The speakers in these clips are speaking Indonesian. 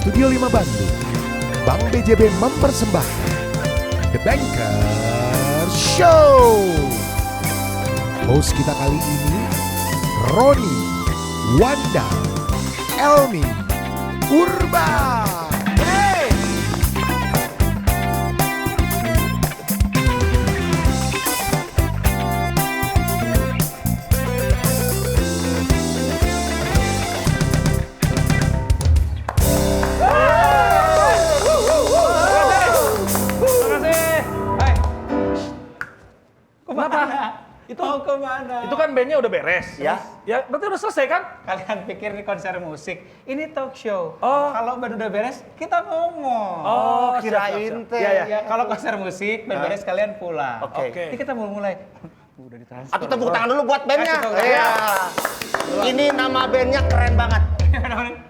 Studio 5 Bandung, Bank BJB mempersembahkan The Banker Show. Host kita kali ini Roni, Wanda, Elmi, Urban. Hey! Mau kemana? Itu kan bandnya udah beres. Ya. Ya, berarti udah selesai kan? Kalian pikir ini konser musik? Ini talk show. Oh. Kalau band udah beres, kita ngomong. Oh, kirain siap. teh. Iya, iya. Ya, kalau konser musik, band beres kalian pulang. Oke. Ini kita mau mulai. Udah ditransfer. Atau tepuk tangan dulu buat bandnya. Kasih tepuk tangan. Iya. Ini nama bandnya keren banget.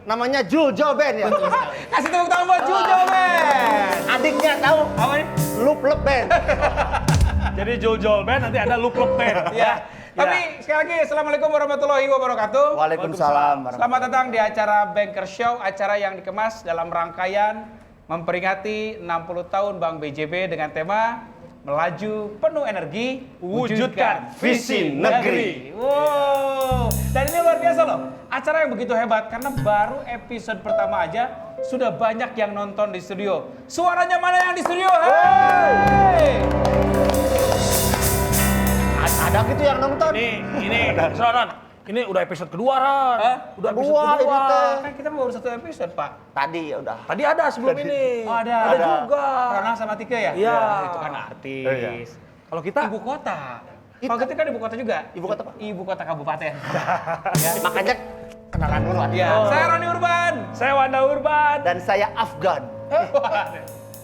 Namanya Juljo Band ya. Kasih tepuk tangan buat Juljo Band. Adiknya tahu Apa nih? Loop Loop Band. Jadi Jol Band nanti ada Loop Band. Ya. Tapi sekali lagi, Assalamualaikum warahmatullahi wabarakatuh. Waalaikumsalam. Selamat datang di acara Banker Show, acara yang dikemas dalam rangkaian memperingati 60 tahun Bank BJB dengan tema Melaju Penuh Energi, Wujudkan Visi Negeri. Wow, dan ini luar biasa loh, acara yang begitu hebat karena baru episode pertama aja sudah banyak yang nonton di studio. Suaranya mana yang di studio? Hey! Ada gitu yang nonton. Ini, Ron. Ini udah episode kedua, Ron. Hah? Udah episode Kedua, kedua. ini teh. Kan kita baru satu episode, Pak. Tadi ya udah. Tadi ada sebelum ini. Oh, ada. Ada juga. Ronald sama Tika ya? Iya. Itu kan artis. Iya. Kalau kita Ibu kota. Kalau kita kan ibu kota juga. Ibu kota apa? Ibu kota kabupaten. Makanya kenalan dulu. Ya. Oh. Saya Roni Urban. saya Wanda Urban. Dan saya Afgan.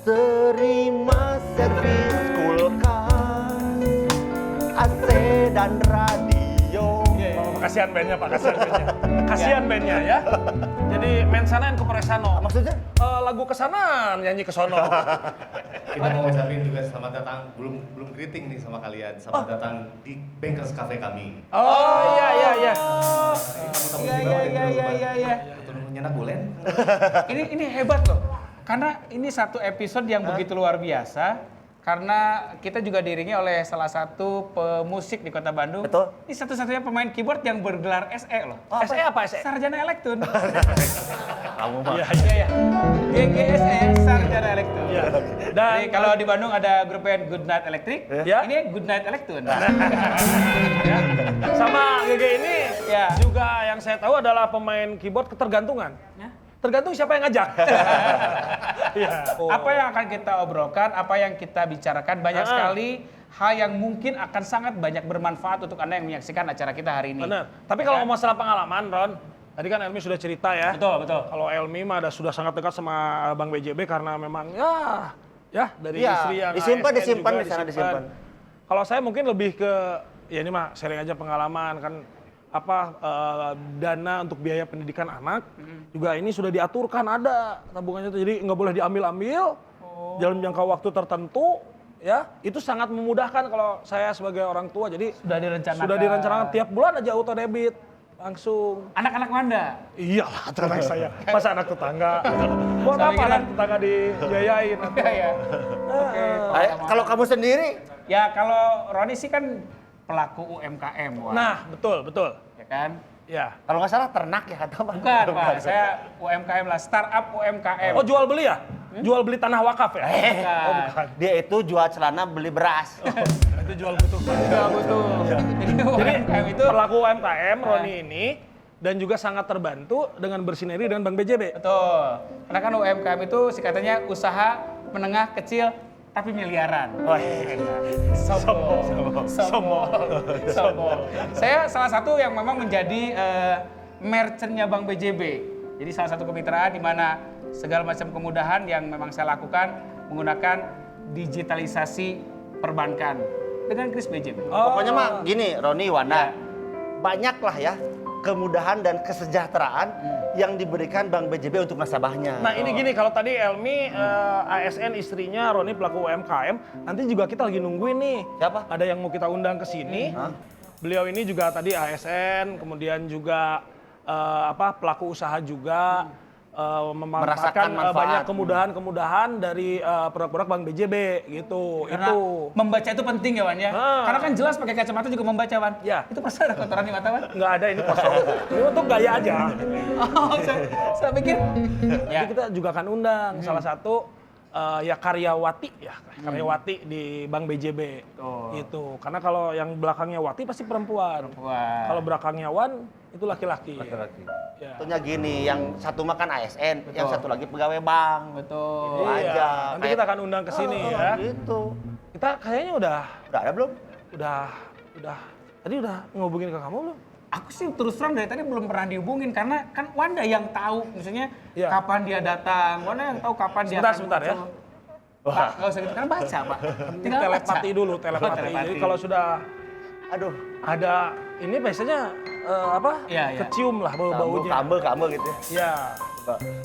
Terima servis kulkas, AC dan radio. Kasihan bandnya, Pak. Kasihan bandnya ya. Jadi mensanan ke Presano. Maksudnya? Lagu kesana nyanyi ke sono. Kita mau ucapin juga selamat datang, belum greeting nih sama kalian. Selamat datang di Bankers Cafe kami. Oh iya. Iya. Betul nyenak boleh? Ini hebat loh. Karena ini satu episode yang begitu luar biasa. Karena kita juga diiringi oleh salah satu pemusik di Kota Bandung. Betul. Ini satu-satunya pemain keyboard yang bergelar SE loh. SE apa SE? Sarjana Elektun. Kamu mah. Iya. Iya. GGSE, Sarjana Elektun. Iya. Jadi Dan kalau di Bandung ada grup band Good Night Electric, Ya. ini Good Night Elektun. ya, sama GG ini Ya. juga yang saya tahu adalah pemain keyboard ketergantungan. Ya. Tergantung siapa yang ngajak. Iya. Apa yang akan kita obrolkan, apa yang kita bicarakan, banyak sekali hal yang mungkin akan sangat banyak bermanfaat untuk Anda yang menyaksikan acara kita hari ini. Benar. Tapi kalau masalah pengalaman, Ron, tadi kan Elmi sudah cerita ya. Betul. Kalau Elmi mah sudah sangat dekat sama Bang BJB karena memang ya dari Iya, istri yang disimpan, ASN disimpan juga di sana, disimpan. Kalau saya mungkin lebih ke ya ini mah sharing aja pengalaman kan dana untuk biaya pendidikan anak juga ini sudah diaturkan ada tabungannya tuh, jadi nggak boleh diambil dalam jangka waktu tertentu ya, itu sangat memudahkan kalau saya sebagai orang tua, jadi Sudah direncanakan. tiap bulan aja auto debit langsung. Anak-anak Wanda. Iyalah, anak saya. Masa anak tetangga. Buat Saya apa kira- anak tetangga dibiayain? Iya. Oke. Kalau kamu sendiri? Ya kalau Roni sih kan pelaku UMKM, Wak. Nah, betul. Ya kan? Ya. Kalau nggak salah ternak ya kata Bang. Bukan, Pak. Saya UMKM lah, startup UMKM. Oh, jual beli ya? Jual beli tanah wakaf ya? Bukan. Dia itu jual celana beli beras. Itu jual butuh. Enggak butuh. Jadi Jadi UMKM itu pelaku UMKM Roni ini dan juga sangat terbantu dengan bersinergi dengan Bank BJB. betul. Karena kan UMKM itu singkatannya usaha menengah kecil tapi miliaran. Sombong. Saya salah satu yang memang menjadi merchantnya Bank BJB. Jadi salah satu kemitraan di mana segala macam kemudahan yang memang saya lakukan menggunakan digitalisasi perbankan dengan kris BJB. Pokoknya mah gini, Roni, Wanda. Banyaklah ya kemudahan dan kesejahteraan yang diberikan Bank BJB untuk nasabahnya. Nah ini gini, kalau tadi Elmi ASN istrinya Roni pelaku UMKM, nanti juga kita lagi nungguin nih. Siapa? Ada yang mau kita undang ke sini. Beliau ini juga tadi ASN, kemudian juga pelaku usaha juga. memanfaatkan Merasakan manfaat. banyak kemudahan-kemudahan dari produk-produk Bank BJB gitu. Karena membaca itu penting ya Wan ya. Karena kan jelas pakai kacamata juga membaca Wan. Ya. Itu pasti ada kotoran di mata Wan. Nggak ada, ini kosong. Ini untuk gaya aja. Oh, saya pikir. Jadi kita juga akan undang salah satu ya karyawati di Bank BJB gitu. Karena kalau yang belakangnya Wati pasti perempuan. Wah. Kalau belakangnya Wan itu laki-laki. Ya. Contohnya gini, yang satu makan ASN, yang satu lagi pegawai bank. Betul. Itu Iya. aja. Nanti kita akan undang ke sini ya. Gitu. Kita kayaknya udah Udah ada belum? tadi udah ngehubungin ke kamu belum? Aku sih terus terang dari tadi belum pernah dihubungin karena kan Wanda yang tahu misalnya Iya. kapan dia datang, Wanda yang tahu kapan dia akan Sebentar ya. muncul. Pak, nggak usah gitu kan baca Pak. Tinggal Telepati baca. dulu, telepati. Telepati. Jadi kalau sudah Aduh, ada ini biasanya Iya, iya. kecium lah bau-baunya. kambel gitu ya. Ya.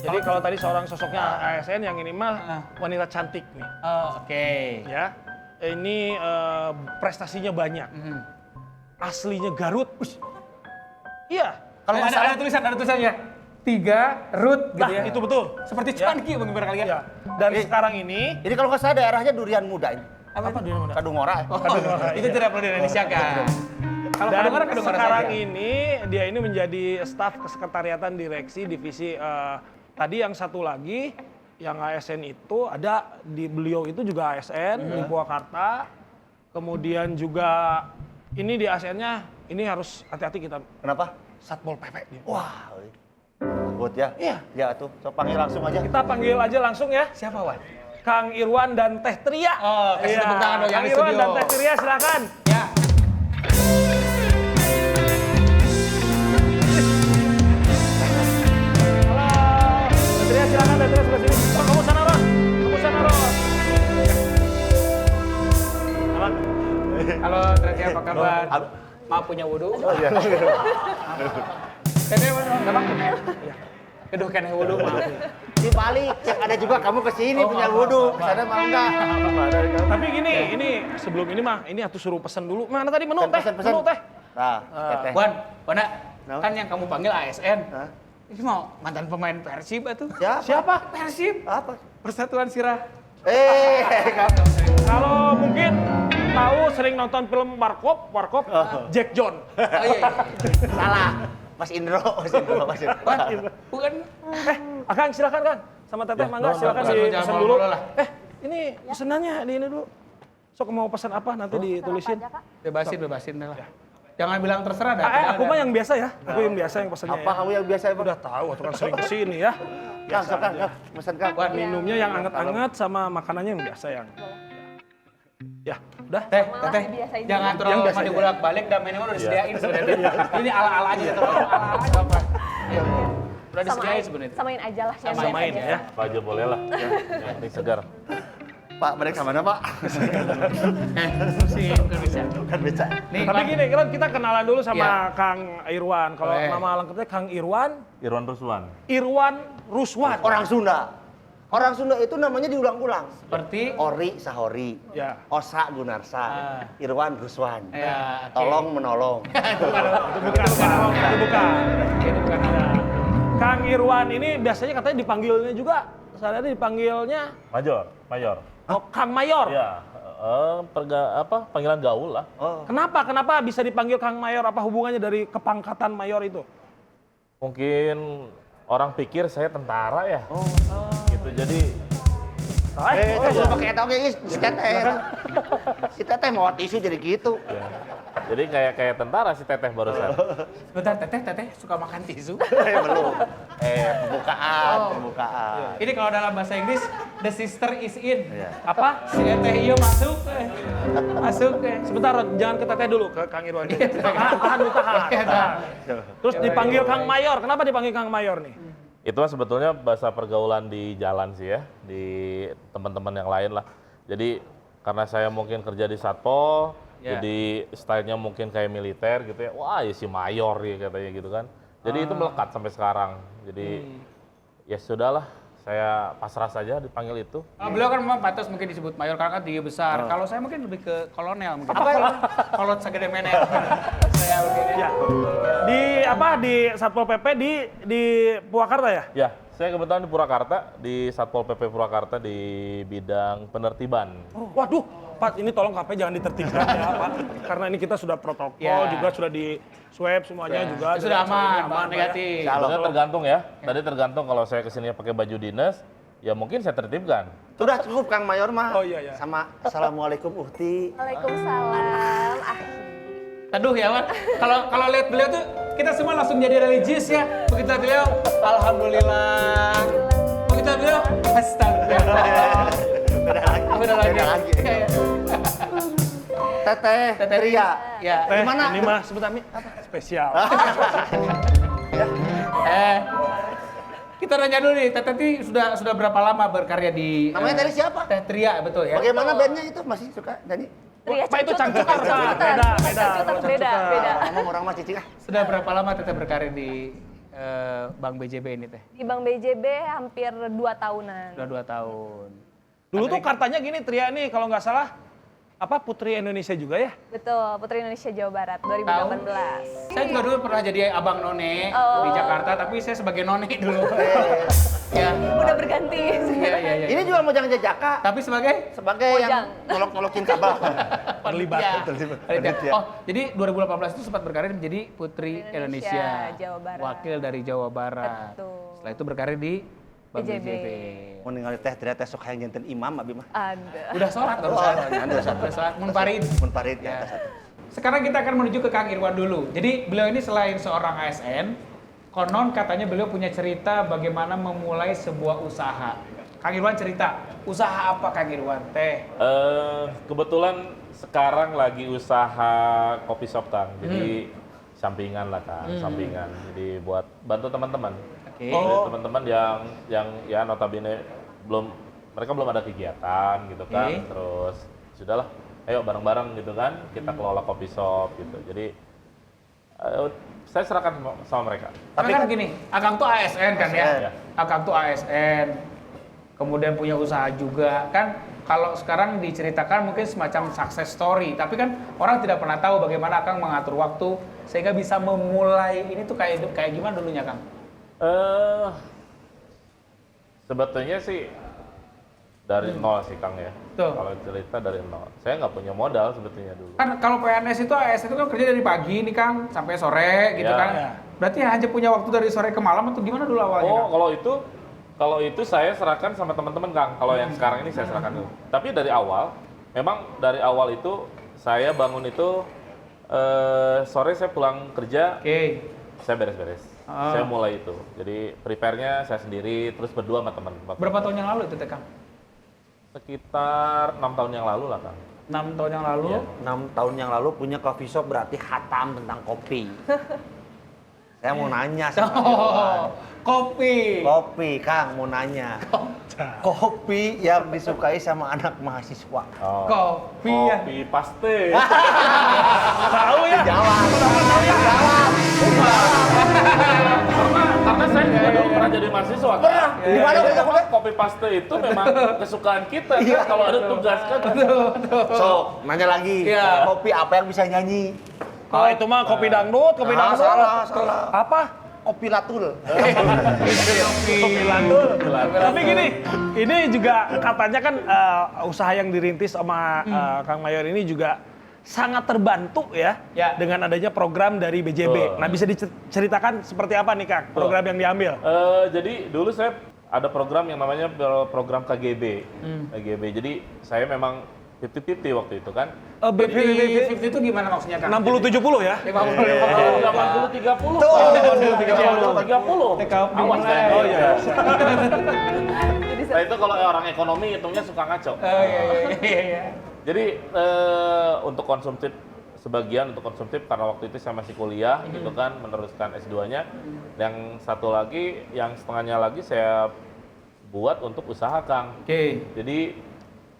Jadi kalau tadi seorang sosoknya ASN, yang ini mah wanita cantik nih. Oh, oke. Ya. Ini prestasinya banyak. Aslinya Garut. Ush. Iya. Kalau ada tulisannya 3 root gitu Nah, ya. itu betul. Seperti Ya. cuanki Bang Ibar kali ya. Ya. Dan sekarang ini Ini kalau nggak salah daerahnya durian muda ini. apa dia namanya? Kadungora. Oh, itu tidak perlu diindonesiakan. Kalau Dan kadang sekarang ini dia ini menjadi staf kesekretariatan direksi divisi tadi yang satu lagi yang ASN itu ada di beliau itu juga ASN di Purwakarta. Kemudian juga ini di ASN-nya ini harus hati-hati kita Kenapa? Satpol PP dia. Wah, takut ya. Iya. Ya tuh, coba panggil langsung aja. Kita panggil aja langsung ya. Siapa Wan? Kang Irwan dan Teh Tria. Oh, kasih tepuk tangan dong yang Kang di Irwan studio. dan Teh Tria silakan. Ya. Halo. Teh Tria silakan, Teh Tria sebelah sini. Oh, kamu sana, Ron. Kamu sana, Ron. Aman. Halo, Tretya apa kabar? Maaf punya wudhu. Oh iya. Kene Bang. Aduh kene wudhu maaf. Di balik, yang ada juga kamu kesini punya wudhu. Sana mau enggak? Tapi gini, ini sebelum ini mah, ini atuh suruh pesen dulu. Mana tadi menu teh? Pesen. Menu teh. Nah, teteh. Wana, Kenapa? kan yang kamu panggil ASN. Hah? Ini mau mantan pemain Persib itu. Siapa? Persib. Apa? Persatuan Sirah. Kamu. Kalau mungkin tahu sering nonton film Warkop, Jack John. Oh iya. Salah. Mas Indro. Wan, bukan. Akang silakan Kang. Sama Teteh mangga silakan jangan dipesen malu-malu dulu. lah. Ini pesenannya di ini dulu. Sok mau pesan apa nanti ditulisin. Bebasin dah lah. Jangan bilang terserah dah. Aku mah yang biasa ya. Aku yang biasa yang pesennya. Apa kamu yang biasa ya, Bang? Udah tahu, aku kan sering kesini ya. Kang, pesan Kang. Wan, Minumnya yang anget-anget sama makanannya yang biasa yang. Ya, udah. Teh, dibiasain jangan Yang terlalu biasa lama aja. dibolak-balik dan menu udah disediain sebenarnya. Ini ala-ala aja terlalu ala-ala aja apa. Udah disediain sebenarnya. Samain aja lah. yang Samain biasa. ya. Apa aja boleh lah. Yang penting segar. Pak, mereka mana, Pak? Sih, bukan bisa. Bukan beca. Nih, Tapi Wan. gini, kan kita kenalan dulu sama Iya. Kang Irwan. Kalau Boleh. nama lengkapnya Kang Irwan Irwan Ruswan. Ruswan. Orang Sunda itu namanya diulang-ulang. Seperti Ori Sahori, Ya. Osa Gunarsa, Irwan Ruswan. Ya, oke. Tolong menolong. Itu bukan. Itu bukan nama. Kang Irwan ini biasanya katanya dipanggilnya juga, saya dipanggilnya Mayor. oh, Kang Mayor. Ya, panggilan gaul lah. Oh, Kenapa bisa dipanggil Kang Mayor? Apa hubungannya dari kepangkatan Mayor itu? Mungkin orang pikir saya tentara ya. Gitu, jadi belum pakai eta oge, si Teteh. Si Teteh mau tisu jadi gitu. ya. Jadi kayak tentara si Teteh barusan. Bentar, Teteh suka makan tisu. Belum. Pembukaan. Ini kalau dalam bahasa Inggris, the sister is in. Iya. Apa? Si Teteh iyo masuk. Masuk. Sebentar, Rod, jangan ke Teteh dulu, ke Kang Irwan. Tahan dulu, tahan. Terus dipanggil Kang Mayor. Kenapa dipanggil Kang Mayor nih? Itu mah sebetulnya bahasa pergaulan di jalan sih ya, di teman-teman yang lain lah. Jadi karena saya mungkin kerja di Satpol, Ya. jadi stylenya mungkin kayak militer gitu ya. Wah, ya si mayor ya katanya gitu kan. Jadi itu melekat sampai sekarang. Jadi ya sudahlah, saya pasrah saja dipanggil itu. Beliau kan memang pantas mungkin disebut mayor karena kan dia besar. Kalau saya mungkin lebih ke kolonel mungkin. Kolot segede menek. Saya begini. Ya. Di Satpol PP di Purwakarta ya? Ya, Saya kebetulan di Purwakarta, di Satpol PP Purwakarta di bidang penertiban. Waduh, Pak, ini tolong KP jangan ditertibkan ya, Pak. Karena ini kita sudah protokol, Ya. juga sudah di swab semuanya juga. Sudah Jadi aman, ini aman Pak, ya. negatif. Sebenarnya tergantung ya. Tadi tergantung kalau saya kesini pakai baju dinas, ya mungkin saya tertibkan. Sudah cukup Kang Mayor mah. Oh, iya. Sama Assalamualaikum Uhti. Waalaikumsalam. Aduh ya Wan, kalau lihat beliau tuh kita semua langsung jadi religius ya. Begitu lihat beliau, alhamdulillah. Begitu lihat beliau, astagfirullah. Beda lagi. Kayak- Teteh, Teteh Ria. Ya. Teh, Gimana? ini mah sebentar nih apa? Spesial. Kita nanya dulu nih, Teteh ini sudah berapa lama berkarya di Namanya tadi siapa? Teh Tria, betul ya? Bagaimana bandnya itu masih suka nyanyi? Ria Pak itu Cangcut. cangcuter, Pak. Beda. Cangcuter, beda. Ngomong orang mah cicing ah. Sudah berapa lama Teteh berkarya di Bank BJB ini Teh? Di Bank BJB hampir 2 tahunan. Sudah 2 tahun. Dulu tuh kartanya gini, Tria nih kalau nggak salah, apa Putri Indonesia juga ya? Betul, Putri Indonesia Jawa Barat 2018. Saya juga dulu pernah jadi abang none di Jakarta, tapi saya sebagai none dulu. Ya. Udah berganti. Iya. Ini juga Mojang Jajaka Tapi sebagai sebagai yang nolok-nolokin kabel. Terlibat. Ya. Panitia. Oh, jadi 2018 itu sempat berkarir menjadi Putri Indonesia, Indonesia, Jawa Barat. wakil dari Jawa Barat. Betul. Setelah itu berkarir di Bank BJB. BJB. Mau ningali teh Ria teh sok hayang janten imam abi mah. Ada. Udah sholat baru Oh, sholat. udah sholat. Udah sholat. Munfarid. Mun parit Ya. ya. Sekarang kita akan menuju ke Kang Irwan dulu. Jadi beliau ini selain seorang ASN, konon katanya beliau punya cerita bagaimana memulai sebuah usaha. Kang Irwan cerita, usaha apa Kang Irwan? Teh. Kebetulan sekarang lagi usaha kopi shop Kang. Jadi sampingan lah Kang, sampingan. Jadi buat bantu teman-teman. Oke. Jadi teman-teman yang ya notabene mereka belum ada kegiatan gitu kan. Oke. Terus sudahlah, ayo bareng-bareng gitu kan kita kelola kopi shop gitu. Jadi saya serahkan sama mereka. Tapi kan gini, Akang tuh ASN kan ya? Iya. Akang tuh ASN, kemudian punya usaha juga kan. Kalau sekarang diceritakan mungkin semacam success story, tapi kan orang tidak pernah tahu bagaimana Akang mengatur waktu sehingga bisa memulai ini tuh kayak gimana dulunya Kang? Sebetulnya sih dari nol sih Kang ya. Tuh. Kalau cerita dari nol. Saya nggak punya modal sebetulnya dulu. Kan kalau PNS itu ASN itu kan kerja dari pagi nih Kang sampai sore gitu Ya. kan. Berarti hanya punya waktu dari sore ke malam atau gimana dulu awalnya? Oh, Kang? kalau itu saya serahkan sama teman-teman Kang. Kalau yang sekarang ini saya serahkan dulu. Tapi dari awal, memang dari awal itu saya bangun itu sore saya pulang kerja, Oke. saya beres-beres. Saya mulai itu. Jadi prepare-nya saya sendiri, terus berdua sama teman. Berapa tahun yang lalu itu Teh Kang? Sekitar 6 tahun yang lalu lah Kang. 6 tahun yang lalu. Iya. 6 tahun yang lalu punya coffee shop berarti hatam tentang kopi. Saya mau nanya sama Oh, kopi. Kopi, Kang, mau nanya. Kopi yang disukai sama anak mahasiswa. Oh. Kopi ya. Kopi paste. Tahu ya? Karena saya juga dulu pernah jadi mahasiswa. Pernah. Di mana Jadi kuliah? memang kopi paste itu memang kesukaan kita Iya, kan. Kalau ada tugas kan. So, nanya lagi. Iya. Kopi apa yang bisa nyanyi? Kalau itu mah kopi dangdut, kopi Ah, dangdut. salah. Apa? Kopi latul. Kopi landul. Tapi gini, ini juga katanya kan usaha yang dirintis sama Kang Mayor ini juga sangat terbantu ya, Ya. dengan adanya program dari BJB. Betul. Nah, bisa diceritakan seperti apa nih Kang program yang diambil? Jadi dulu saya ada program yang namanya program KGB. KGB. Jadi saya memang 50-50 waktu itu kan. 50 itu gimana maksudnya Kang? 60-70 ya? 50. 80-30. Tuh. 30. Awas mulai. saya. Oh iya. Nah itu kalau orang ekonomi hitungnya suka ngaco. Oh iya. Jadi untuk konsumtif sebagian untuk konsumtif karena waktu itu saya masih kuliah gitu kan meneruskan S2-nya. Yang satu lagi yang setengahnya lagi saya buat untuk usaha Kang. Oke. Jadi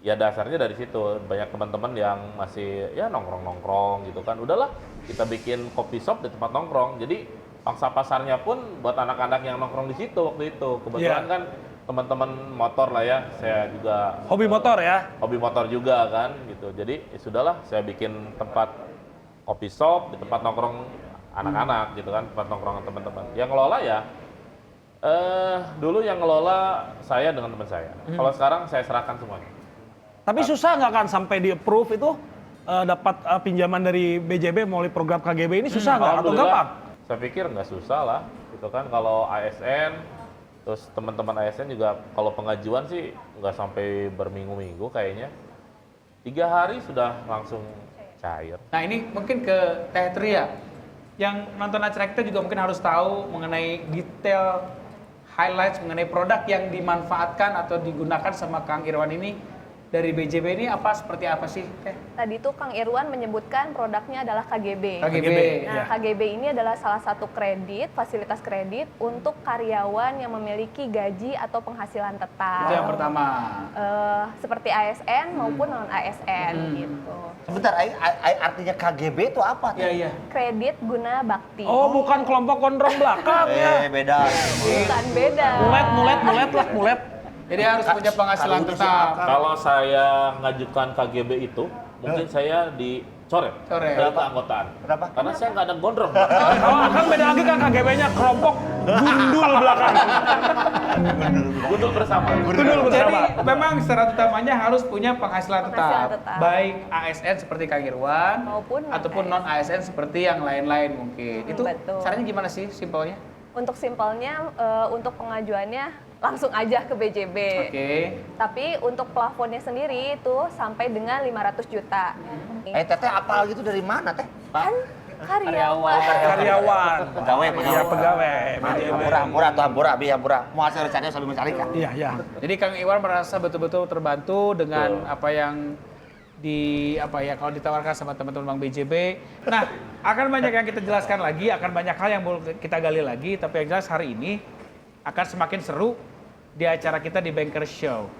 ya dasarnya dari situ banyak teman-teman yang masih ya nongkrong gitu kan. Udahlah kita bikin kopi shop di tempat nongkrong. Jadi pangsa pasarnya pun buat anak-anak yang nongkrong di situ waktu itu. Kebetulan Iya. kan teman-teman motor lah ya. Saya juga Hobi motor ya? hobi motor juga kan gitu. Jadi ya sudahlah saya bikin tempat kopi shop di tempat nongkrong anak-anak gitu kan, tempat nongkrong teman-teman. Yang ngelola ya Dulu yang ngelola saya dengan teman saya. Kalau sekarang saya serahkan semuanya. Tapi susah nggak kan sampai di approve itu dapat pinjaman dari BJB melalui program KGB ini susah nggak atau Alhamdulillah, gampang? saya pikir nggak susah lah. Gitu kan kalau ASN, terus teman-teman ASN juga kalau pengajuan sih nggak sampai berminggu-minggu kayaknya. 3 hari sudah langsung cair. Nah ini mungkin ke Teh Tria. Yang nonton acara kita juga mungkin harus tahu mengenai detail highlights mengenai produk yang dimanfaatkan atau digunakan sama Kang Irwan ini. Dari BJB ini seperti apa sih, Teh? Tadi tuh Kang Irwan menyebutkan produknya adalah KGB. KGB. Nah, KGB ini adalah salah satu kredit, fasilitas kredit untuk karyawan yang memiliki gaji atau penghasilan tetap. Itu yang pertama. Seperti ASN maupun non ASN gitu. Sebentar, artinya KGB itu apa? Iya, iya. Kredit guna bakti. Oh, bukan kelompok gondrong belakang ya. Beda. Bukan beda. Mulet. Jadi harus punya penghasilan tetap. Kalau saya ngajukan KGB itu, mungkin saya dicoret Coret. dari keanggotaan. Kenapa? Karena saya nggak ada gondrong. Kalau akan beda lagi kan KGB-nya kelompok gundul belakang. Gundul bersama. Jadi memang syarat utamanya harus punya penghasilan Penghasilan tetap. tetap. Baik ASN seperti Kang Irwan Maupun ataupun non ASN seperti yang lain-lain mungkin. Itu Betul. caranya gimana sih simpelnya? Untuk simpelnya, untuk pengajuannya langsung aja ke BJB. Oke. Tapi untuk plafonnya sendiri itu sampai dengan 500 juta. Teteh apal gitu dari mana, Teh? Kan karyawan. Karyawan. Pegawai. Iya, pegawai. BJB. Hampura. Mau hasil rencananya selalu mencari kan? Iya. Jadi Kang Irwan merasa betul-betul terbantu dengan apa yang kalau ditawarkan sama teman-teman Bank BJB. Nah, akan banyak yang kita jelaskan lagi, akan banyak hal yang boleh kita gali lagi, tapi yang jelas hari ini akan semakin seru di acara kita di Banker Show.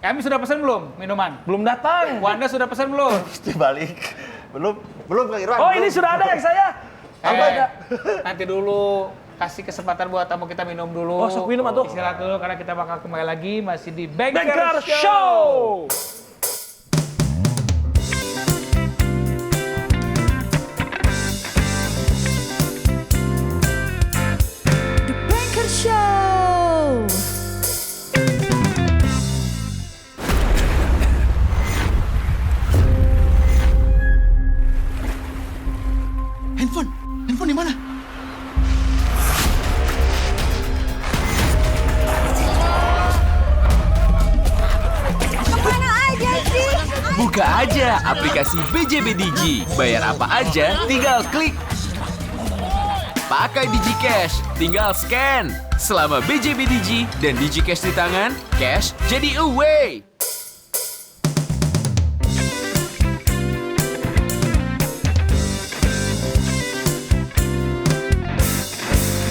Kami sudah pesan belum minuman? Belum datang. Wanda sudah pesan belum? Pasti balik. Belum Kang Irwan. Oh, ini sudah ada yang saya. Nanti dulu kasih kesempatan buat tamu kita minum dulu. Oh, sok minum atuh. Istirahat dulu karena kita bakal kembali lagi masih di Banker, Banker Show. Show. The Banker Show. Handphone di mana? Kemana aja sih? Buka aja aplikasi BJB Digi. Bayar apa aja, tinggal klik. Pakai DigiCash, tinggal scan. Selama BJB Digi dan DigiCash di tangan, cash jadi away.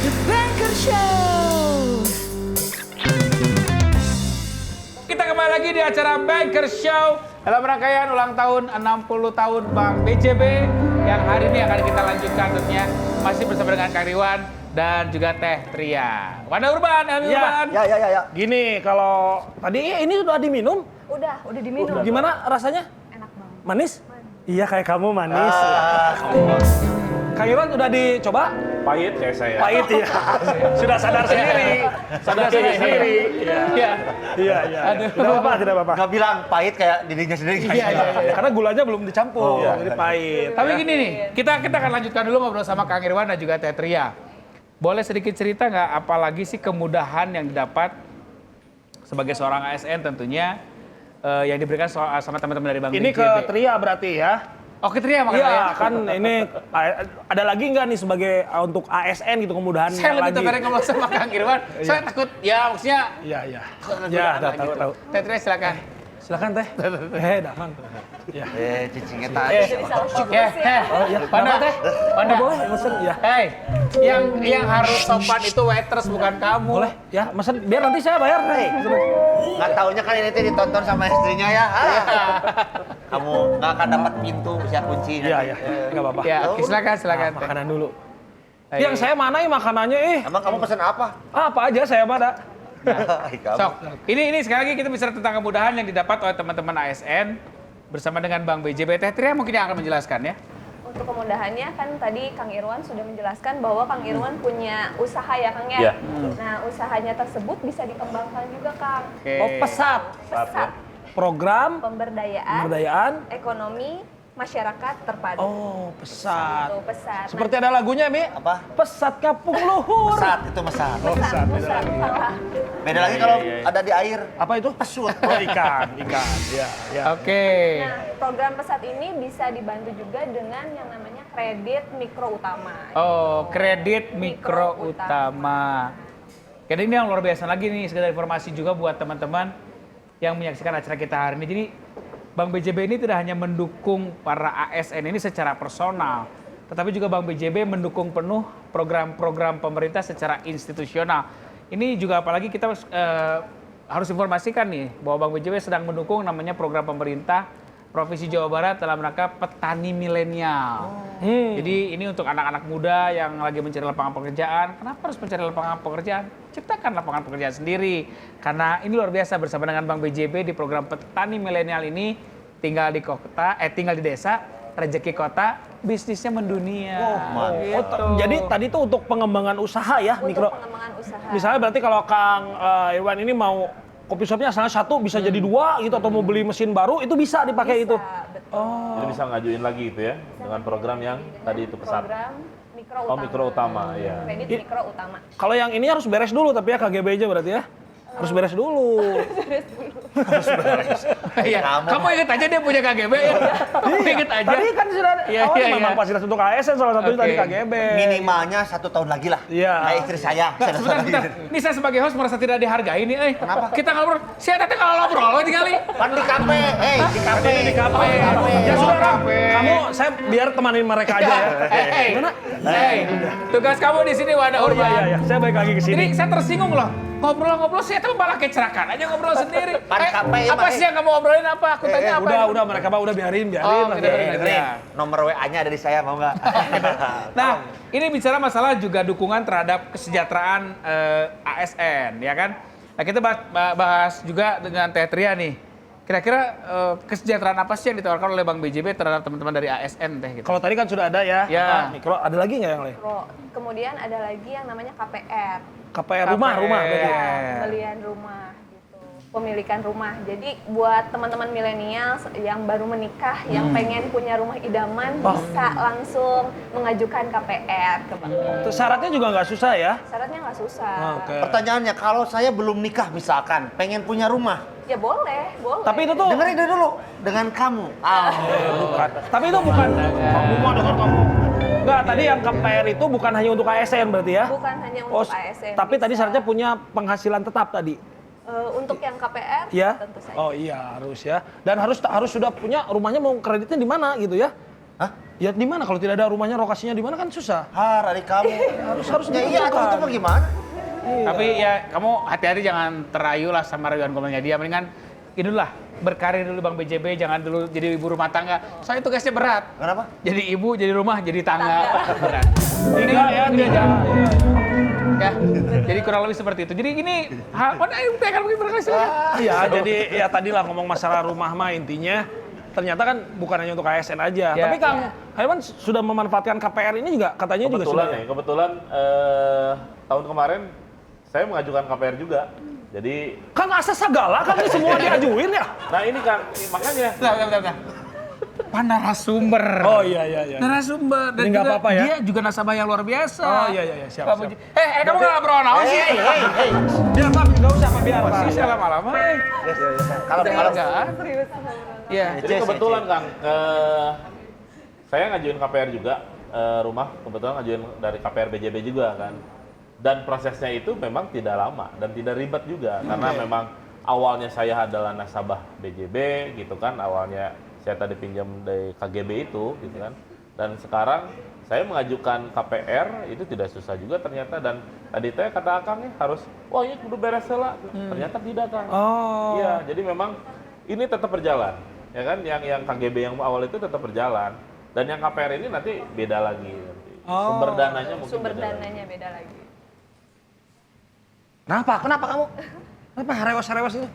The Banker Show. Kita kembali lagi di acara Banker Show dalam rangkaian ulang tahun 60 tahun Bank BJB yang hari ini akan kita lanjutkan tentunya masih bersama dengan Kang Irwan dan juga Teh Tria. Wanda Urban, Urban. Ya. Gini, kalau tadi ini sudah diminum, Udah diminum. gimana rasanya? Enak banget. Manis? Iya, kayak kamu manis. Kang Irwan udah dicoba? Pahit kayak saya. Pahit ya. Sudah sadar sendiri. Sadar sendiri. Iya. Iya. Tidak apa-apa. Nggak bilang pahit kayak dirinya sendiri. Iya. Karena gulanya belum dicampur, jadi pahit. Tapi gini nih, kita akan lanjutkan dulu ngobrol sama Kang Irwan dan juga Teh Tria. Boleh sedikit cerita nggak apalagi sih kemudahan yang didapat sebagai seorang ASN tentunya yang diberikan sama teman-teman dari Bank Ini BJB? ke Tria berarti ya? Oke Tria makanya. Iya, kan ini ada lagi nggak nih sebagai untuk ASN gitu kemudahan Saya lebih lagi? tertarik ngobrol sama Kang Irwan. Saya takut, ya maksudnya. Iya. Ya, tahu. Teh Tria silakan. Silakan Teh. Datang. Ya. Cicingnya tadi. Jadi salah fokus Ya, ya. Wanda Teh. Wanda Boleh, mesen ya. Hei, yang harus sopan itu waitress bukan kamu. Boleh, ya, mesen biar nanti saya bayar. Nggak taunya kan ini tuh ditonton sama istrinya ya. Kamu nggak akan dapat pintu, bisa kunci. Iya, nggak apa-apa. Ya, oke, silakan Teh. Makanan dulu. Hei. Yang saya mana makanannya Emang kamu pesen apa? Apa aja saya pada. Sok, ini sekali lagi kita bicara tentang kemudahan yang didapat oleh teman-teman ASN bersama dengan Bank BJB. Teh Tria mungkin yang akan menjelaskan ya. Untuk kemudahannya kan tadi Kang Irwan sudah menjelaskan bahwa Kang Irwan punya usaha ya Kang Iya. ya. Nah usahanya tersebut bisa dikembangkan juga Kang. Oke. Oh, pesat. Pesat, Program pemberdayaan, ekonomi, masyarakat terpadu. Oh, pesat. Itu pesat. Seperti ada lagunya, Mi. Apa? Pesat kapung luhur. Mesat itu mesat. pesat, pesat, salah. Beda lagi kalau ada di air. Apa itu? Pesut. Oh, ikan. Iya, iya. Oke. Nah, program pesat ini bisa dibantu juga dengan yang namanya kredit mikro utama. Oh, kredit mikro utama. Jadi ini yang luar biasa lagi nih, sekedar informasi juga buat teman-teman yang menyaksikan acara kita hari ini. Jadi Bank BJB ini tidak hanya mendukung para ASN ini secara personal, tetapi juga Bank BJB mendukung penuh program-program pemerintah secara institusional. Ini juga apalagi kita harus informasikan nih bahwa Bank BJB sedang mendukung namanya program pemerintah Provinsi Jawa Barat dalam rangka petani milenial. Jadi ini untuk anak-anak muda yang lagi mencari lapangan pekerjaan. Kenapa harus mencari lapangan pekerjaan? Ciptakan lapangan pekerjaan sendiri. Karena ini luar biasa bersama dengan Bank BJB di program petani milenial ini tinggal di kota, tinggal di desa, rezeki kota, bisnisnya mendunia. Gitu. Jadi tadi itu untuk pengembangan usaha ya, Untuk mikro. pengembangan usaha. Misalnya berarti kalau Kang Irwan ini mau kopi shopnya asalnya satu bisa jadi dua gitu, atau mau beli mesin baru itu bisa dipakai itu. Betul. Jadi bisa ngajuin lagi itu ya dengan program yang tadi itu pesat. Program mikro Oh, utama. mikro utama, ya. Kredit mikro utama. Kalau yang ini harus beres dulu tapi ya KGB aja berarti ya. Harus beres dulu. Iya. Kamu ingat aja dia punya KGB ya? Kamu ingat aja. Tadi kan sudah ada. Iya, Oh, iya, memang iya. fasilitas untuk ASN salah satunya Oke. tadi KGB. Minimalnya 1 tahun lagi lah. Iya. Kayak istri saya. Nggak, sebentar. Ini saya sebagai host merasa tidak dihargai nih. Kenapa? Kita ngobrol. Saya tadi kalau ngobrol tinggal nih. Kan di kafe. Di kafe. Di KP. Oh, Ya sudah, Ram. KP. Kamu saya biar temanin mereka aja ya. Tugas kamu di sini Wanda Oh Urban. iya iya, saya balik lagi ke Jadi sini. saya tersinggung loh. Ngobrol-ngobrol saya tuh malah kecerakan aja ngobrol sendiri. Pan KP, Apa Pak. sih yang kamu obrolin apa? Aku tanya apa? Udah mereka Pak udah biarin Oh, lah. kita biarin. Dengerin. Nomor WA-nya ada di saya, mau nggak? Nah, ini bicara masalah juga dukungan terhadap kesejahteraan ASN, ya kan? Nah, kita bahas juga dengan Teh Tria nih. Kira-kira kesejahteraan apa sih yang ditawarkan oleh Bank BJB terhadap teman-teman dari ASN Teh? Gitu? Kalau tadi kan sudah ada ya. Ya. Mikro ada lagi nggak yang lain? Kemudian ada lagi yang namanya KPR. KPR rumah berarti. Iya. Pembelian rumah gitu. Pemilikan rumah. Jadi buat teman-teman milenial yang baru menikah yang pengen punya rumah idaman bisa langsung mengajukan KPR ke bank. Terus syaratnya juga nggak susah ya? Syaratnya nggak susah. Oke. Pertanyaannya, kalau saya belum nikah misalkan, pengen punya rumah, Ya boleh, boleh. Tapi itu tuh dengerin dulu dengan kamu. bukan. Tapi itu bukan. Kamu mau dengan kamu. Enggak, tadi yang KPR itu bukan hanya untuk ASN berarti ya? bukan hanya untuk ASN. Tapi tadi bisa. syaratnya punya penghasilan tetap tadi. Untuk yang KPR Ya. tentu saja. Oh iya, harus ya. Dan harus sudah punya rumahnya, mau kreditnya di mana gitu ya? Hah? Ya di mana kalau tidak ada rumahnya, lokasinya di mana kan susah. Adik kamu. Harus Ya iya, itu mah gimana? Tapi ya kamu hati-hati jangan terayu lah sama rayuan gombelnya dia. Mendingan inilah berkarir dulu Bank BJB, jangan dulu jadi ibu rumah tangga. Soalnya tugasnya berat. Kenapa? Jadi ibu, jadi rumah, jadi tangga. Berat. Tidak ya, tidak. Ya, jadi kurang lebih seperti itu. Jadi ini, akan mungkin berkali Iya, jadi ya tadi lah ngomong masalah rumah mah intinya ternyata kan bukan hanya untuk ASN aja. Ya. Tapi Kang Haiwan sudah memanfaatkan KPR ini juga katanya juga Kebetulan sudah. nih, kebetulan tahun kemarin saya mengajukan KPR juga. Jadi, Kang asa segala kan ini semua diajuin ya? nah ini kan makanya Bentar. Pak narasumber. Oh iya. Narasumber. Dan Ini nggak juga apa-apa ya? dia juga nasabah yang luar biasa. Oh iya, siap. Pak Puji. Kamu nggak ngobrol naon sih? Biar Pak, nggak usah Pak, biar Apa Pak. sih saya lama-lama? Kalau Iya. jadi kebetulan Kang, saya ngajuin KPR juga rumah, kebetulan ngajuin dari KPR BJB juga kan. Dan prosesnya itu memang tidak lama dan tidak ribet juga karena memang awalnya saya adalah nasabah BJB gitu kan, awalnya saya tadi pinjam dari KGB itu gitu kan. Dan sekarang saya mengajukan KPR itu tidak susah juga ternyata, dan tadi teh kata Akang nih harus wah ini kudu beres heula. Ternyata tidak Kang. Oh. Iya, jadi memang ini tetap berjalan. Ya kan, yang KGB yang awal itu tetap berjalan, dan yang KPR ini nanti beda lagi. Sumber dananya mungkin Sumber beda lagi. dananya beda lagi. Kenapa kamu? Kenapa rewas itu?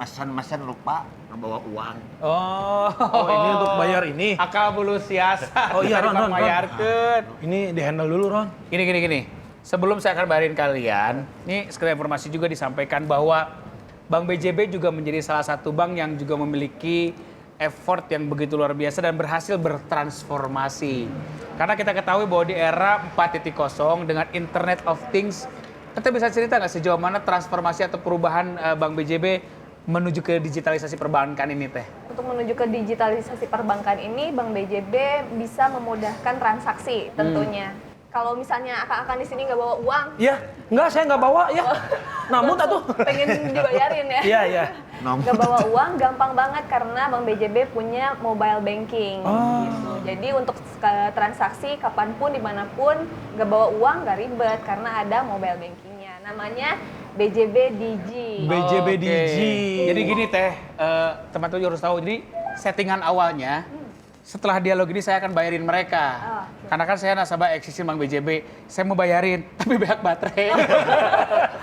Masan lupa ngebawa uang. Oh, ini untuk bayar ini. Akal bulu siasa. Oh iya, Tadi Ron, Bang Ron, Ron. bayarkeun. Ini di-handle dulu, Ron. Gini. Sebelum saya akan bayarin kalian, ini sekedar informasi juga disampaikan bahwa Bank BJB juga menjadi salah satu bank yang juga memiliki effort yang begitu luar biasa dan berhasil bertransformasi. Karena kita ketahui bahwa di era 4.0 dengan Internet of Things, kita bisa cerita nggak sejauh mana transformasi atau perubahan Bank BJB menuju ke digitalisasi perbankan ini teh? Untuk menuju ke digitalisasi perbankan ini, Bank BJB bisa memudahkan transaksi tentunya. Kalau misalnya akang-akang di sini nggak bawa uang, Iya, enggak saya nggak bawa ya. Namun langsung atuh. pengen dibayarin ya. Iya. Nggak bawa uang gampang banget karena Bank BJB punya mobile banking. Gitu. Jadi untuk transaksi kapanpun dimanapun nggak bawa uang nggak ribet karena ada mobile bankingnya. Namanya BJB Digi. BJB Oke. Digi. Jadi gini teh, teman-teman harus tahu. Jadi settingan awalnya, setelah dialog ini saya akan bayarin mereka. Oke. Karena kan saya nasabah eksis Bank BJB, saya mau bayarin, tapi banyak baterai.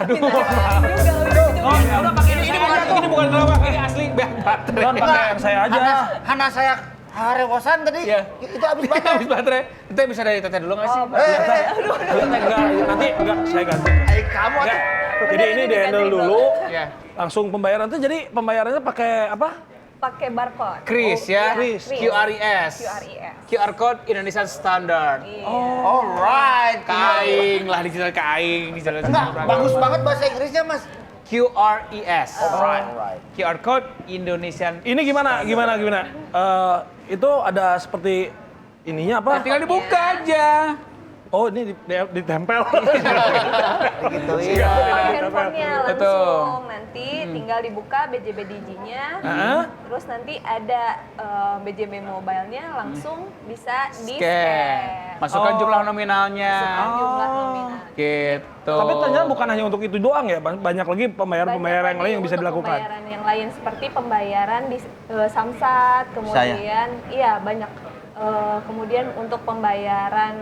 Aduh. Udah pakai Ini bukan gelawak, ini asli banyak baterai. Ron, pakai yang saya aja. Hana saya harewosan tadi. Iya. Itu habis baterai. Habis baterai. Itu bisa dari teteh dulu nggak sih? Nanti enggak saya ganti. Kamu Enggak. atuh. Jadi ini di-handle dulu. Iya. Langsung pembayaran tuh jadi pembayarannya pakai apa? Pakai barcode. Kris ya, Kris. QRIS. QR Code Indonesian Standard. Alright. Kaing lah digital kaing, digital Enggak, bagus banget bahasa Inggrisnya, Mas. QRIS. Alright. QR Code Indonesian. Ini gimana? Itu ada seperti ininya apa? Tinggal dibuka aja. Oh, ini ditempel. Digituin. Pakai handphonenya Betul. langsung. Nanti tinggal dibuka BJB Digi-nya. Terus nanti ada BJB Mobile-nya langsung bisa di-scan. Masukkan jumlah nominalnya. Masukkan jumlah nominal. Gitu. Tapi ternyata bukan hanya untuk itu doang ya, banyak lagi pembayaran-pembayaran yang lain yang bisa Untuk dilakukan. Pembayaran yang lain seperti pembayaran di Samsat, kemudian iya banyak. Kemudian untuk pembayaran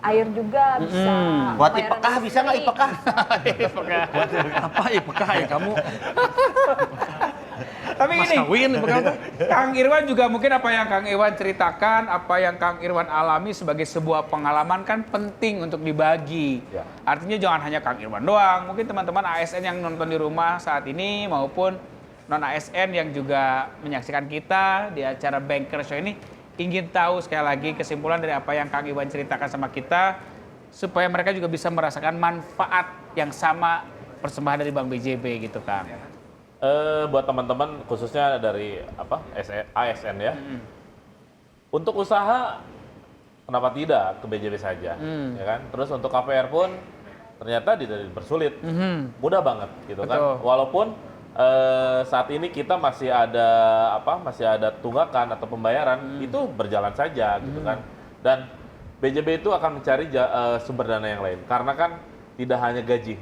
air juga bisa. Buat Pembayaran IPKah bisa nggak listrik. IPKah? Apa IPK ya kamu? Tapi Mas gini, kawin IPK apa? Kang Irwan juga mungkin apa yang Kang Irwan ceritakan, apa yang Kang Irwan alami sebagai sebuah pengalaman kan penting untuk dibagi. Ya. Artinya jangan hanya Kang Irwan doang, mungkin teman-teman ASN yang nonton di rumah saat ini maupun non ASN yang juga menyaksikan kita di acara Banker Show ini ingin tahu sekali lagi kesimpulan dari apa yang Kang Irwan ceritakan sama kita supaya mereka juga bisa merasakan manfaat yang sama persembahan dari Bank BJB gitu Kang. Buat teman-teman khususnya dari ASN ya. Untuk usaha kenapa tidak ke BJB saja, ya kan? Terus untuk KPR pun ternyata tidak dipersulit, mudah banget gitu kan. Walaupun saat ini kita masih ada tunggakan atau pembayaran itu berjalan saja gitu kan. Dan BJB itu akan mencari sumber dana yang lain karena kan tidak hanya gaji.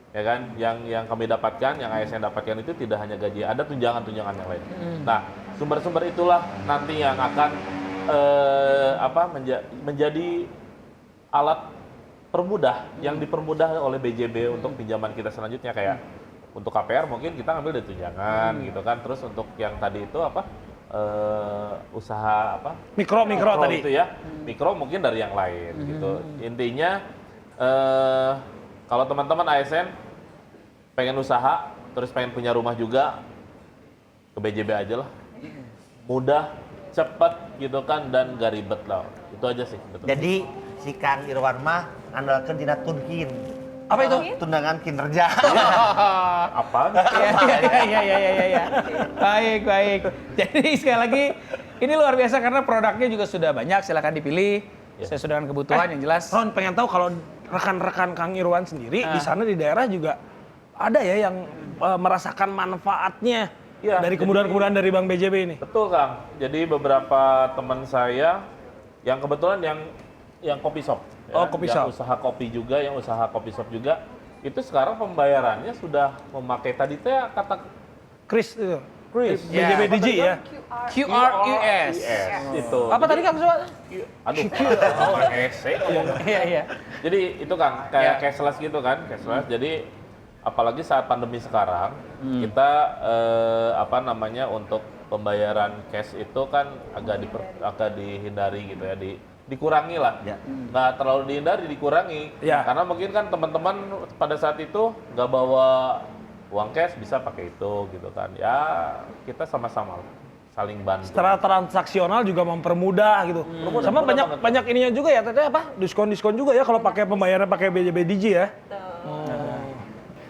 Ya kan, yang kami dapatkan, yang ASN dapatkan itu tidak hanya gaji, ada tunjangan-tunjangan yang lain. Nah, sumber-sumber itulah nanti yang akan menjadi alat permudah yang dipermudah oleh BJB untuk pinjaman kita selanjutnya kayak untuk KPR mungkin kita ngambil dari tunjangan gitu kan. Terus untuk yang tadi itu usaha Mikro tadi. itu ya, mikro mungkin dari yang lain gitu. Intinya kalau teman-teman ASN pengen usaha, terus pengen punya rumah juga, ke BJB aja lah. Mudah, cepat gitu kan, dan gak ribet lah. Itu aja sih. Betul. Jadi si Kang Irwan mah andalkeun dina tunkin. Apa itu? Tundangan kinerja. Apa? Iya. Baik. Jadi sekali lagi ini luar biasa karena produknya juga sudah banyak, silakan dipilih sesuai dengan kebutuhan yang jelas. Ron, pengen tahu kalau rekan-rekan Kang Irwan sendiri di sana di daerah juga ada ya yang merasakan manfaatnya dari kemudahan-kemudahan dari Bank BJB ini. Betul Kang. Jadi beberapa teman saya yang kebetulan yang kopi shop, kopi yang shop. usaha kopi juga, yang usaha kopi shop juga, itu sekarang pembayarannya sudah memakai tadi teh kata Kris itu. Kris. BJB Digi ya. QRIS. Itu. Apa tadi Kang Sobat? Aduh. ngomong. Iya. Jadi itu Kang, kayak cashless gitu kan, cashless. Jadi apalagi saat pandemi sekarang, kita untuk pembayaran cash itu kan agak dihindari gitu ya, dikurangi lah. Ya. Nggak terlalu dihindari, dikurangi. Ya. Karena mungkin kan teman-teman pada saat itu nggak bawa uang cash, bisa pakai itu gitu kan. Ya kita sama-sama saling bantu. Secara transaksional juga mempermudah gitu. Sama mudah banget. banyak ininya juga ya, Teteh apa? Diskon-diskon juga ya kalau pakai pembayaran pakai BJB Digi ya.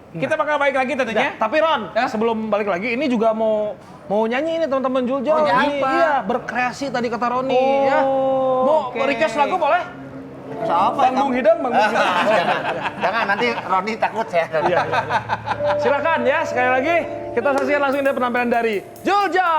Kita bakal balik lagi tentunya. Tapi Ron, sebelum balik lagi ini juga mau nyanyi ini teman-teman Juljo. Oh, nyanyi Ini, apa? iya, berkreasi tadi kata Roni ya. Mau oke. request lagu boleh? Siapa? Bang Hidang, Bang Hidang. Jangan nanti Roni takut saya. Iya. Silakan ya, sekali lagi kita saksikan langsung dari penampilan dari Juljo.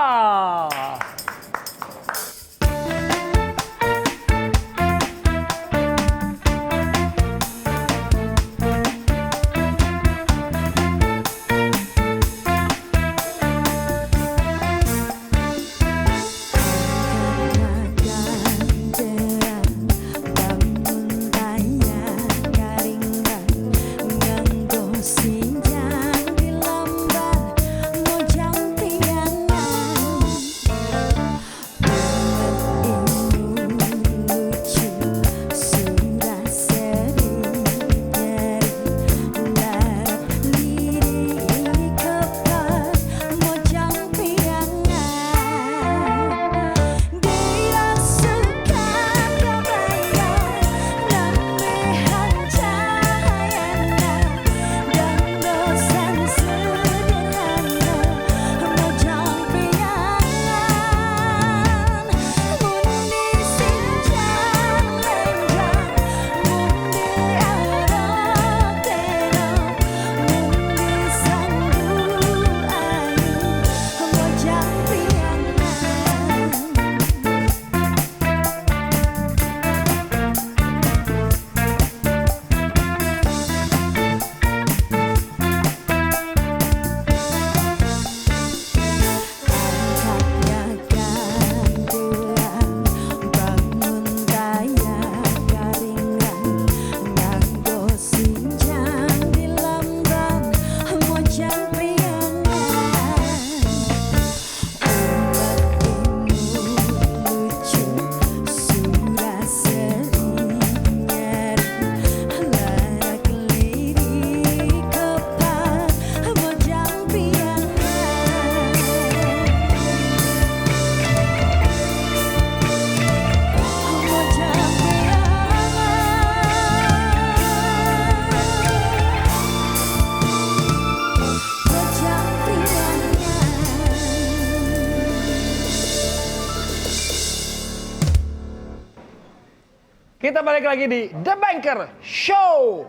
Kita balik lagi di The Banker Show.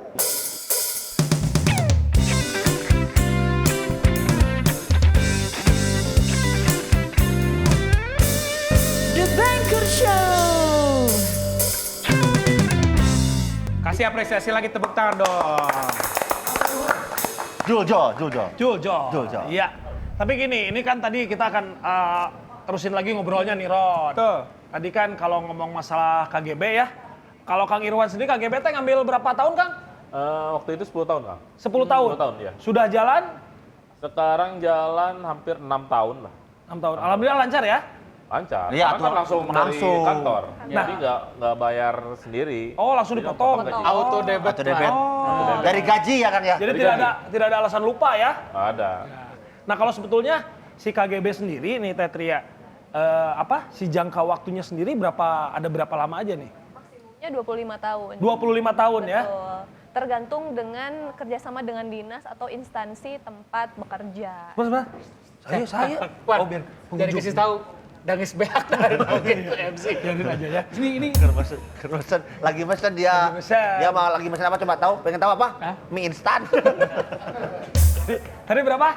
The Banker Show. Kasih apresiasi lagi, tepuk tangan dong. Juljo. Iya. Tapi gini, ini kan tadi kita akan terusin lagi ngobrolnya nih, Ron. Betul. Tadi kan kalau ngomong masalah KGB ya, kalau Kang Irwan sendiri KGB teh ngambil berapa tahun, Kang? Waktu itu 10 tahun, Kang. 10 tahun? 10 tahun, ya. Sudah jalan? Sekarang jalan hampir 6 tahun lah. 6 tahun. Alhamdulillah lancar ya? Lancar. Iya, Karena kan langsung dari langsung. kantor. Nah. Jadi nggak bayar sendiri. Oh, langsung Jadi dipotong. langsung gaji. Auto debit. Auto debit. Oh. Dari gaji ya kan ya? Jadi Jadi tidak ada alasan lupa ya? Nggak ada. Nah, kalau sebetulnya si KGB sendiri nih Tetria, si jangka waktunya sendiri ada berapa lama aja nih? Maksimumnya 25 tahun. 25 tahun ya? Betul. Tergantung dengan kerjasama dengan dinas atau instansi tempat bekerja. Mas, saya. Wan, jadi kasih tahu Dangis Beak dari itu MC. Biarin aja ya. Ini Kerusen. Lagi mesen dia. Lagi mesen. Dia mau lagi mesen apa coba tahu? Pengen tahu apa? Hah? Mie instan. Tadi berapa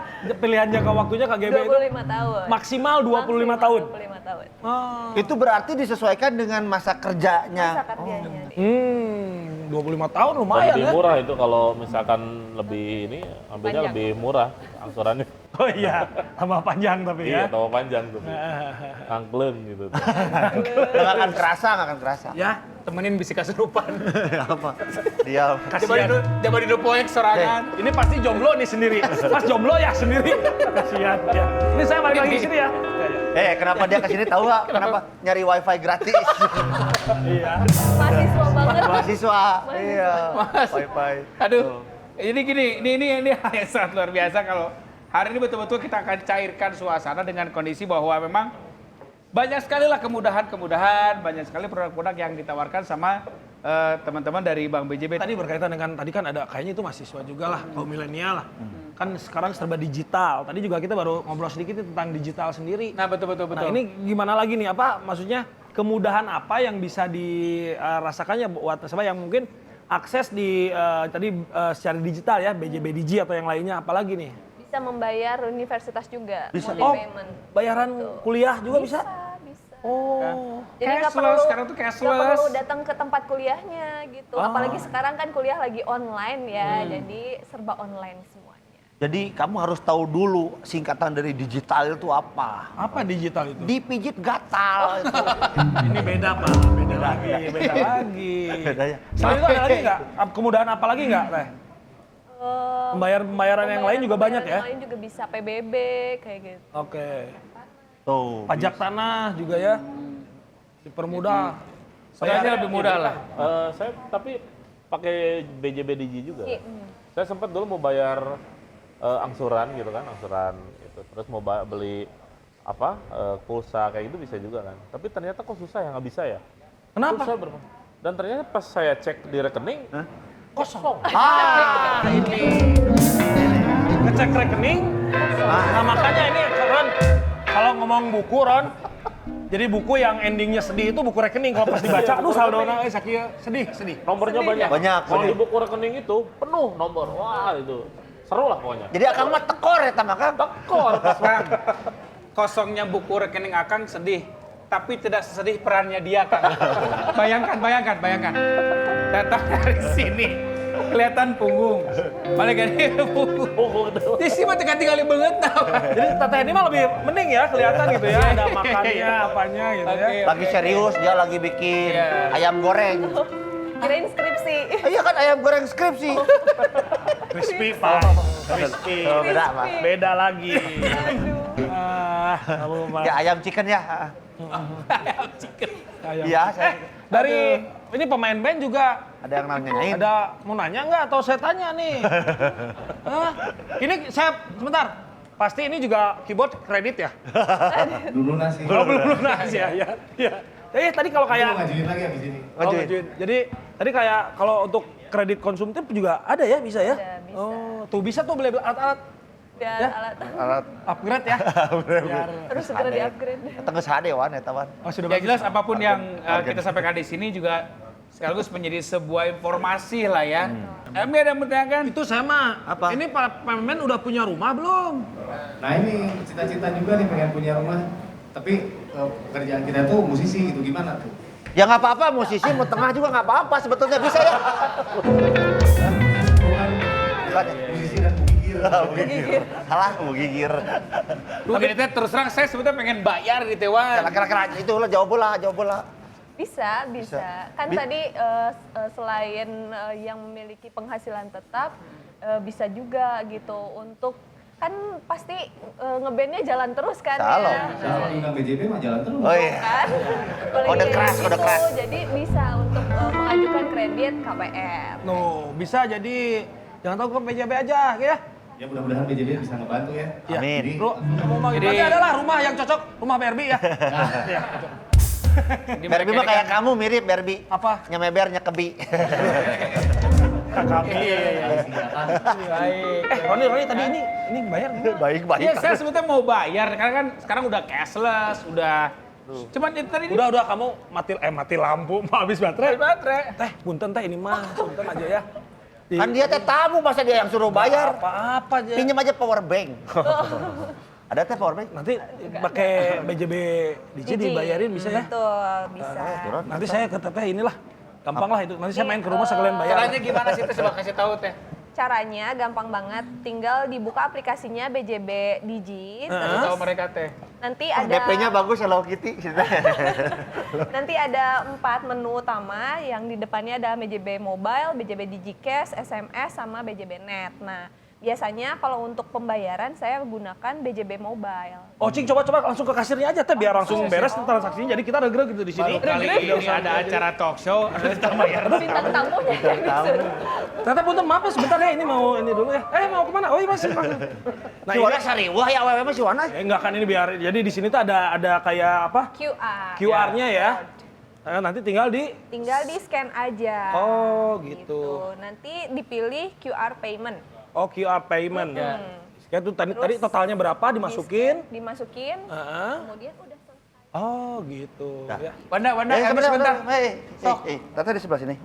pilihan jangka waktunya KGB itu? 25 tahun. Maksimal 25 tahun. 25 tahun. Oh. Itu berarti disesuaikan dengan masa kerjanya. Masa kerjanya. 25 tahun Dan lumayan lebih ya? murah itu kalau misalkan lebih ini, ambilnya Panjang. lebih murah angsurannya. Oh iya, tambah panjang tapi Iya, ya. tambah panjang tuh. Angkleng gitu. Nggak akan kerasa. Ya, temenin bisik kesurupan. Apa? Dia Coba di poek sorangan. ini pasti jomblo nih sendiri. Mas jomblo ya sendiri. Kasihan ya. Ini saya balik lagi sini ya. Ya, ya. Kenapa dia kesini tahu nggak? Kenapa nyari wifi gratis? Mahasiswa banget. Mahasiswa. Iya. Mas. Wifi. Aduh, jadi gini, ini hal yang sangat luar biasa kalau hari ini betul-betul kita akan cairkan suasana dengan kondisi bahwa memang banyak sekali lah kemudahan, banyak sekali produk-produk yang ditawarkan sama teman-teman dari Bank BJB. Tadi berkaitan dengan tadi kan ada kayaknya itu mahasiswa juga lah, kaum milenial lah. Kan sekarang serba digital. Tadi juga kita baru ngobrol sedikit nih tentang digital sendiri. Nah, betul. Nah, ini gimana lagi nih? Apa maksudnya kemudahan apa yang bisa dirasakannya buat nasabah yang mungkin akses di secara digital ya, BJB Digi atau yang lainnya, apalagi nih? Bisa membayar universitas juga. Bisa. Multi-payment. Bayaran kuliah juga bisa? Bisa. Oh. Jadi nggak Cashless, perlu sekarang tuh cashless. nggak perlu datang ke tempat kuliahnya gitu. Apalagi sekarang kan kuliah lagi online ya, jadi serba online semuanya. Jadi kamu harus tahu dulu singkatan dari digital itu apa. Apa digital itu? Dipijit gatal. Ini beda Pak, beda lagi. Bedanya. Selain itu ada lagi nggak? Kemudahan apa lagi nggak, Teh? Pembayaran yang lain juga banyak ya? Yang lain juga bisa PBB kayak gitu. Oke. Tuh. Pajak tanah juga ya? Dipermudah. Sebenarnya lebih mudah lah. Saya tapi pakai BJB Digi juga. Iya. Saya sempat dulu mau bayar angsuran gitu kan, angsuran itu. Terus mau beli pulsa kayak gitu bisa juga kan. Tapi ternyata kok susah ya, nggak bisa ya. Kenapa? Susah Dan ternyata pas saya cek di rekening, kosong. Ini. Ngecek rekening. Nah makanya ini Ron, kalau ngomong buku Ron, jadi buku yang endingnya sedih itu buku rekening. Kalau pas dibaca, aduh saldona sakia sedih. Nomornya banyak. Banyak. Kalau di buku rekening itu penuh nomor. Wah itu seru lah pokoknya. Jadi akang mah tekor ya Kang. Tekor pas Kang, kosongnya buku rekening Akang sedih, tapi tidak sesedih perannya dia, Kang. Bayangkan. Datang dari sini, kelihatan punggung. Balik dari punggung. Di sini mah tinggal banget tau. Jadi Tete ini mah lebih mending ya kelihatan gitu ya, ada makannya, apanya gitu ya. Lagi serius, dia lagi bikin ayam goreng. Kirain skripsi. Iya kan ayam goreng skripsi. Crispy Pak, crispy. Oh, beda, Pak. Beda lagi. Ya ayam chicken ya. Ayam. Iya, saya Dari ini pemain band juga ada yang nanyain. ada mau nanya nggak atau saya tanya nih? Hah? Ini saya sebentar. Pasti ini juga keyboard kredit ya? Belum lunas sih. Belum lunas ya. Tadi kalau Aku mau kayak ngajuin lagi abis ini. ngajuin. Jadi tadi kayak kalau untuk kredit konsumtif juga ada ya, bisa ya? Ada, bisa. Oh, tuh bisa tuh beli alat-alat Dan Ya. alat upgrade ya. terus segera di-upgrade. Datang ke sade wan eta wan. Oh, sudah Ya bagus. jelas apapun yang kita sampaikan di sini juga sekaligus menjadi sebuah informasi lah ya. Kami ada yang bertanyakan. Itu sama. Apa? Ini para pemain udah punya rumah belum? Nah ini cita-cita juga nih pengen punya rumah. Tapi pekerjaan kita tuh musisi gitu, gimana tuh? Ya nggak apa-apa, musisi mau tengah juga nggak apa-apa, sebetulnya bisa ya. Bukan ya? Musisi dan gigir. Salah, mau gigir. Duh, ini teh terus terang saya sebetulnya pengen bayar gitu Ya, Wan. kira-kira itu lah, jawab bola. Bisa. Kan Bi- tadi selain yang memiliki penghasilan tetap, bisa juga gitu untuk kan pasti ngebandnya jalan terus kan Jalan. ya. Kalau undang BJB mah jalan terus. Oh iya. Kan? Apalagi Kode kayak keras, kode gitu. keras. Jadi bisa untuk mengajukan kredit KPR. No, bisa jadi jangan tahu ke PJB aja ya. Ya mudah-mudahan BJB bisa ngebantu ya. Ya. Amin. Jadi, Mau Jadi- nanti adalah rumah yang cocok, rumah Barbie ya. Ya. Ini Barbie mereka mah kayak kan- kamu mirip Barbie. Apa? Nyemeber nyekebi. Kami. kesehatan. Baik. Roni tadi ini bayar nggak? Baik. Iya, saya sebetulnya mau bayar karena kan sekarang udah cashless, udah. Cuman itu tadi Udah kamu mati lampu, mau habis baterai. baterai. Teh, punten teh ini mah, punten aja ya. Kan dia teh tamu, masa dia yang suruh bayar? Apa aja. Pinjam aja power bank. Ada teh power bank? Nanti pakai BJB Digi dibayarin bisa ya? Betul, bisa. Nanti saya ke Teteh inilah. Gampang lah itu. Nanti saya main ke rumah sekalian bayar. Caranya gimana sih teh? Coba kasih tahu teh. Caranya gampang banget, tinggal dibuka aplikasinya BJB Digi, Kasih terus tahu mereka teh. nanti ada DP-nya bagus Hello Kitty. nanti ada 4 menu utama yang di depannya ada BJB Mobile, BJB Digi Cash, SMS sama BJB Net. Nah, biasanya kalau untuk pembayaran saya gunakan BJB Mobile. Oh, Cing, coba langsung ke kasirnya aja teh biar langsung beres transaksinya. Jadi kita regreg gitu di sini. Kali ini ada acara talk show, ditambah ya. Bintang tamunya yang disuruh. Ternyata punten maaf ya sebentar ya, ini mau ini dulu ya. Mau kemana? Oh iya masih. Nah, Si Wana sariwah ya awewe mah si Wana. enggak kan ini biar jadi di sini tuh ada kayak apa? QR-nya ya. Nanti tinggal di scan aja. Oh, gitu. Nanti dipilih QR payment. Oh, QR payment. Scan tuh tadi totalnya berapa dimasukin? Dimasukin. Kemudian udah selesai. Oh, gitu. Nah. Ya. Wanda, kami sebentar. Sok, tata di sebelah sini.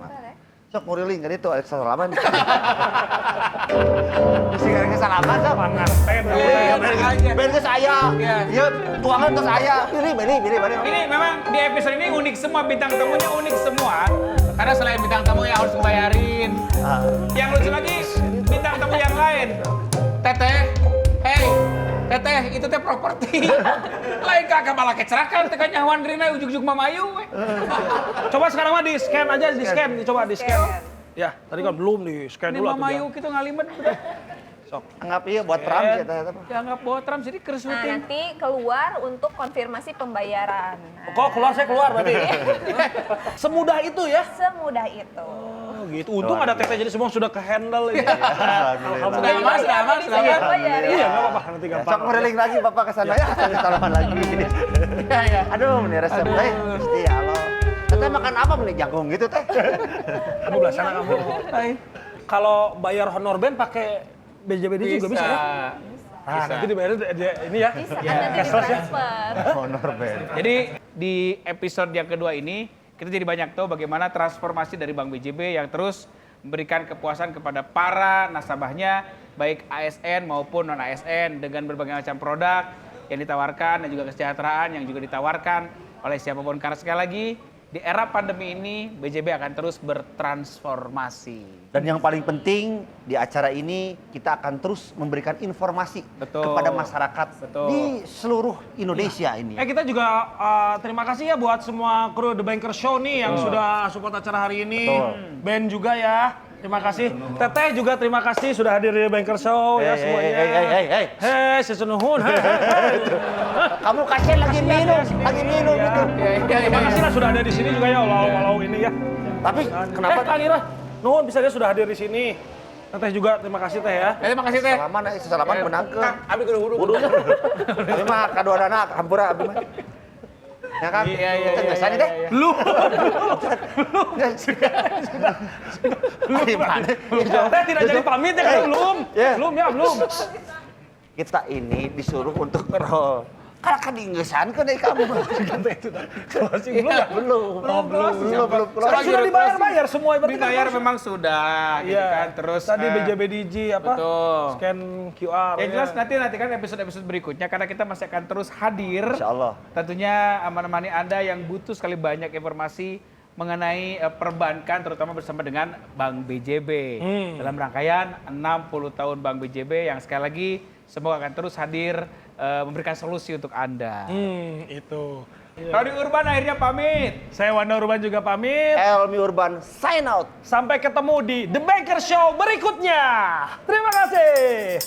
Sok muriling kan itu Alexa Salaman. Mesti gara salaman sok. Panas teh. Ben ke saya. Iya, tuangan ke saya. Pilih. Ini memang di episode ini unik semua, bintang tamunya unik semua. Karena selain bintang tamu yang harus dibayarin, yang lucu lagi bintang tamu yang lain. Teteh, Teteh, itu teh properti. Lain kagak malah kecelakaan, teh kan nyawan Rina ujug-ujug Mamayu. Coba sekarang mah di scan aja, coba di scan. Ya, tadi kan belum di scan Ini dulu. Mamayu kita ngalimet. Sok. Anggap iya buat Trump kita. Dianggap bawa Trump, jadi Nah, keresutin. nanti keluar untuk konfirmasi pembayaran. Nah, Kok keluar saya keluar berarti. Semudah itu ya? semudah itu. Oh, gitu. Untung ada teteh jadi semua sudah ke handle ini. Sudah aman. Iya, bayar ya. Iya, enggak apa-apa nanti gampang. Sok muriling lagi Bapak ke sana ya, salaman lagi. Aduh, ini resep teh. Mesti halo. Teteh makan apa beli jagung gitu teh? Kamu belah sana kamu. Kalau bayar honor band pakai BJBD juga bisa ya? Nah, nanti dibayar ini ya. Bisa, nanti ditransfer. Honor band. Jadi di episode yang kedua ini kita jadi banyak tahu bagaimana transformasi dari Bank BJB yang terus memberikan kepuasan kepada para nasabahnya baik ASN maupun non ASN dengan berbagai macam produk yang ditawarkan dan juga kesejahteraan yang juga ditawarkan oleh siapapun. Karena sekali lagi di era pandemi ini BJB akan terus bertransformasi. Dan yang paling penting di acara ini kita akan terus memberikan informasi kepada masyarakat di seluruh Indonesia ini. Kita juga terima kasih ya buat semua kru The Banker Show nih yang sudah support acara hari ini. Ben juga ya. Terima kasih. Teteh juga terima kasih sudah hadir di Banker Show ya semuanya. Hei, sesunuhun. Kamu kasihan lagi minum itu. Terima kasih lah sudah ada di sini juga ya walau ini ya. Tapi kenapa? Kang Ira, nuhun bisa dia sudah hadir di sini. Teteh juga terima kasih teh ya. Terima kasih teh. Salaman menangkeun. Abi kudu wudu. Abi mah kaduana hampura abi mah. Ya kan? Iya. Ngesan deh. Belum. Teh tidak jadi pamit ya kan belum. Belum. Kita ini disuruh untuk ngerol. Kalau kan diinggesankeun deui kamu. Belum. Sekarang sudah dibayar semua berarti. Dibayar memang sudah, gitu kan. Terus tadi BJBDG apa? Betul. Scan QR. Yang jelas nanti kan episode berikutnya karena kita masih akan terus hadir. Insyaallah. Tentunya menemani Anda yang butuh sekali banyak informasi mengenai perbankan terutama bersama dengan Bank BJB. Dalam rangkaian 60 tahun Bank BJB yang sekali lagi semoga akan terus hadir memberikan solusi untuk Anda. Itu. Roni Urban akhirnya pamit. Saya Wanda Urban juga pamit. Elmi Urban sign out. Sampai ketemu di The Banker Show berikutnya. Terima kasih.